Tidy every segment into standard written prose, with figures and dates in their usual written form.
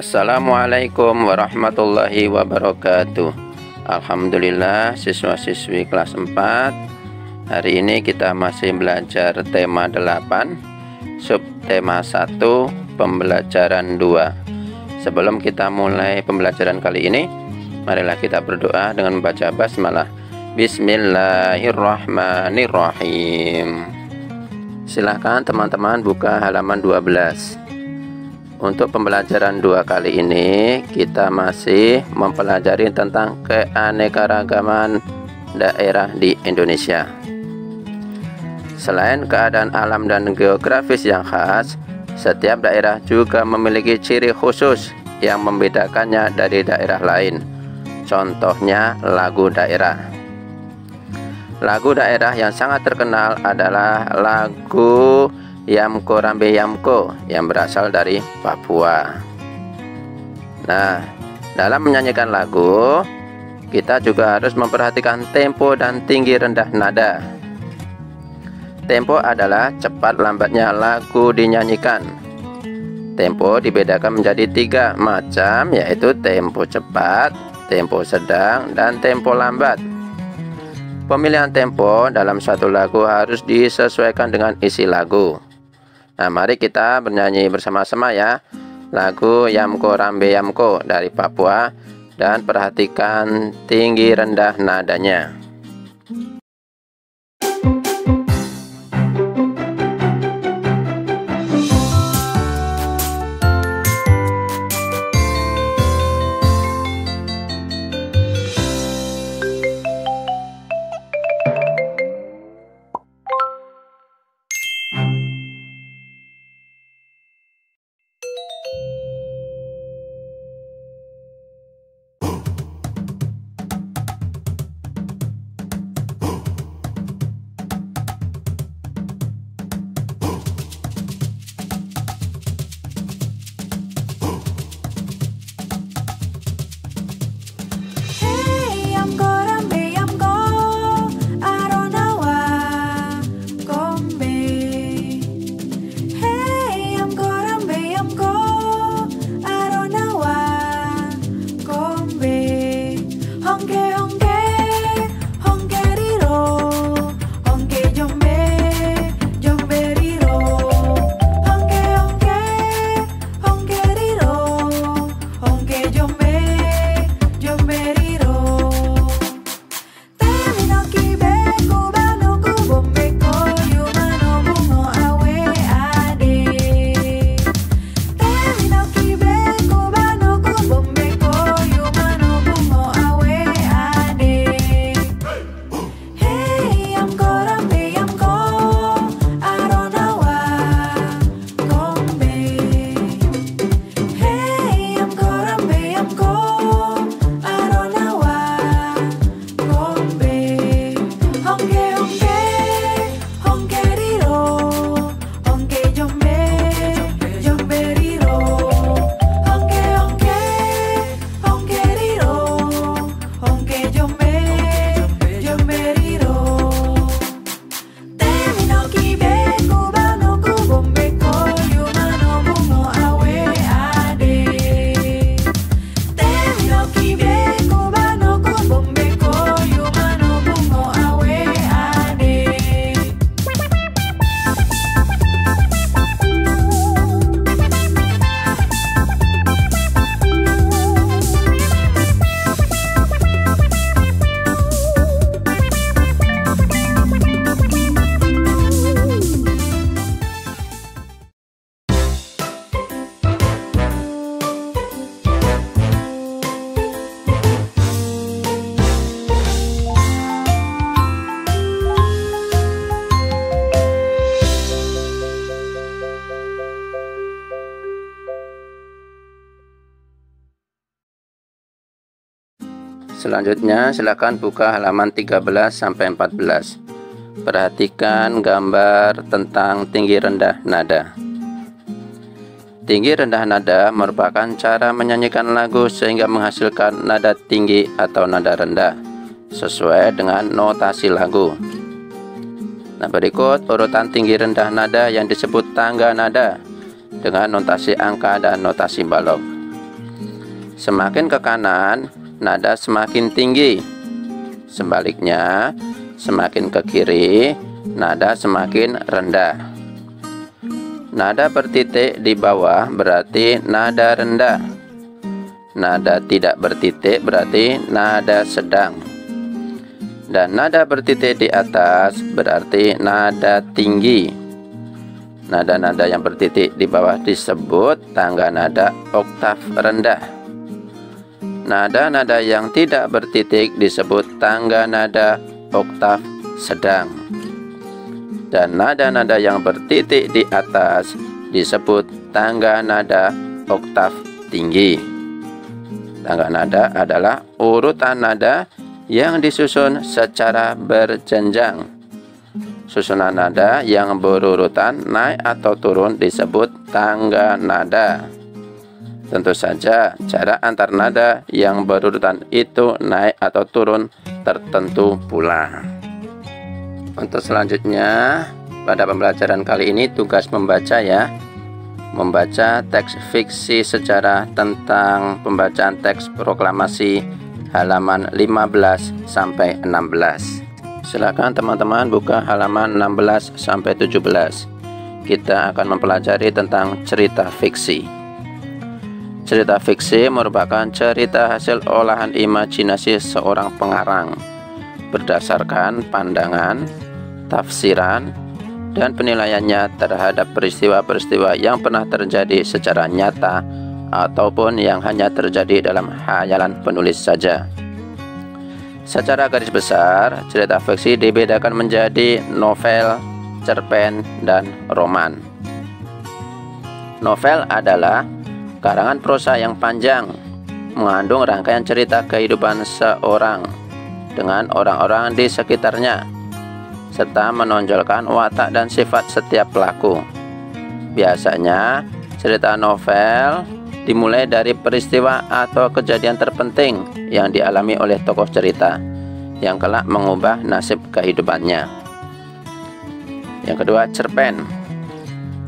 Assalamualaikum warahmatullahi wabarakatuh. Alhamdulillah, siswa-siswi kelas 4. Hari ini kita masih belajar tema 8, subtema 1, pembelajaran 2. Sebelum kita mulai pembelajaran kali ini, marilah kita berdoa dengan membaca basmalah. Bismillahirrahmanirrahim. Silahkan teman-teman buka halaman 12. Untuk pembelajaran 2 kali ini, kita masih mempelajari tentang keanekaragaman daerah di Indonesia. Selain keadaan alam dan geografis yang khas, setiap daerah juga memiliki ciri khusus yang membedakannya dari daerah lain. Contohnya lagu daerah. Lagu daerah yang sangat terkenal adalah lagu Yamko Rambe Yamko yang berasal dari Papua. Nah, dalam menyanyikan lagu, kita juga harus memperhatikan tempo dan tinggi rendah nada. Tempo adalah cepat lambatnya lagu dinyanyikan. Tempo dibedakan menjadi 3 macam, yaitu tempo cepat, tempo sedang, dan tempo lambat. Pemilihan tempo dalam suatu lagu harus disesuaikan dengan isi lagu. Nah, mari kita bernyanyi bersama-sama ya, lagu Yamko Rambe Yamko dari Papua, dan perhatikan tinggi rendah nadanya. Selanjutnya, silakan buka halaman 13 sampai 14. Perhatikan gambar tentang tinggi rendah nada. Tinggi rendah nada merupakan cara menyanyikan lagu sehingga menghasilkan nada tinggi atau nada rendah sesuai dengan notasi lagu. Nah, berikut urutan tinggi rendah nada yang disebut tangga nada dengan notasi angka dan notasi balok. Semakin ke kanan, nada semakin tinggi. Sebaliknya, semakin ke kiri, nada semakin rendah. Nada bertitik di bawah berarti nada rendah. Nada tidak bertitik berarti nada sedang. Dan nada bertitik di atas berarti nada tinggi. Nada-nada yang bertitik di bawah disebut tangga nada oktav rendah. Nada-nada yang tidak bertitik disebut tangga nada oktav sedang. Dan nada-nada yang bertitik di atas disebut tangga nada oktav tinggi. Tangga nada adalah urutan nada yang disusun secara berjenjang. Susunan nada yang berurutan naik atau turun disebut tangga nada. Tentu saja jarak antar nada yang berurutan itu naik atau turun tertentu pula. Untuk selanjutnya, pada pembelajaran kali ini tugas membaca ya. Membaca teks fiksi sejarah tentang pembacaan teks proklamasi halaman 15 sampai 16. Silakan teman-teman buka halaman 16 sampai 17. Kita akan mempelajari tentang cerita fiksi. Cerita fiksi merupakan cerita hasil olahan imajinasi seorang pengarang berdasarkan pandangan, tafsiran, dan penilaiannya terhadap peristiwa-peristiwa yang pernah terjadi secara nyata ataupun yang hanya terjadi dalam khayalan penulis saja. Secara garis besar, cerita fiksi dibedakan menjadi novel, cerpen, dan roman. Novel adalah karangan prosa yang panjang, mengandung rangkaian cerita kehidupan seorang dengan orang-orang di sekitarnya, serta menonjolkan watak dan sifat setiap pelaku. Biasanya, cerita novel dimulai dari peristiwa atau kejadian terpenting yang dialami oleh tokoh cerita yang kelak mengubah nasib kehidupannya. Yang kedua, cerpen.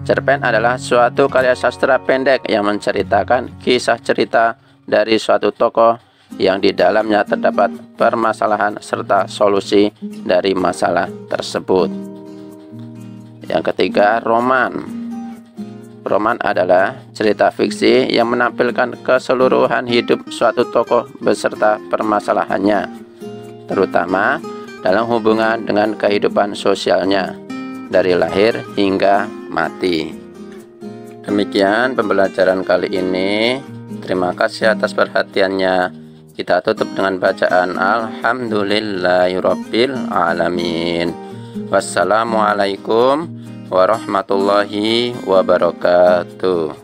Cerpen adalah suatu karya sastra pendek yang menceritakan kisah cerita dari suatu tokoh yang di dalamnya terdapat permasalahan serta solusi dari masalah tersebut. Yang ketiga, roman. Roman adalah cerita fiksi yang menampilkan keseluruhan hidup suatu tokoh beserta permasalahannya, terutama dalam hubungan dengan kehidupan sosialnya, dari lahir hingga mati. Demikian pembelajaran kali ini. Terima kasih atas perhatiannya. Kita tutup dengan bacaan Alhamdulillahirabbil alamin. Wassalamualaikum warahmatullahi wabarakatuh.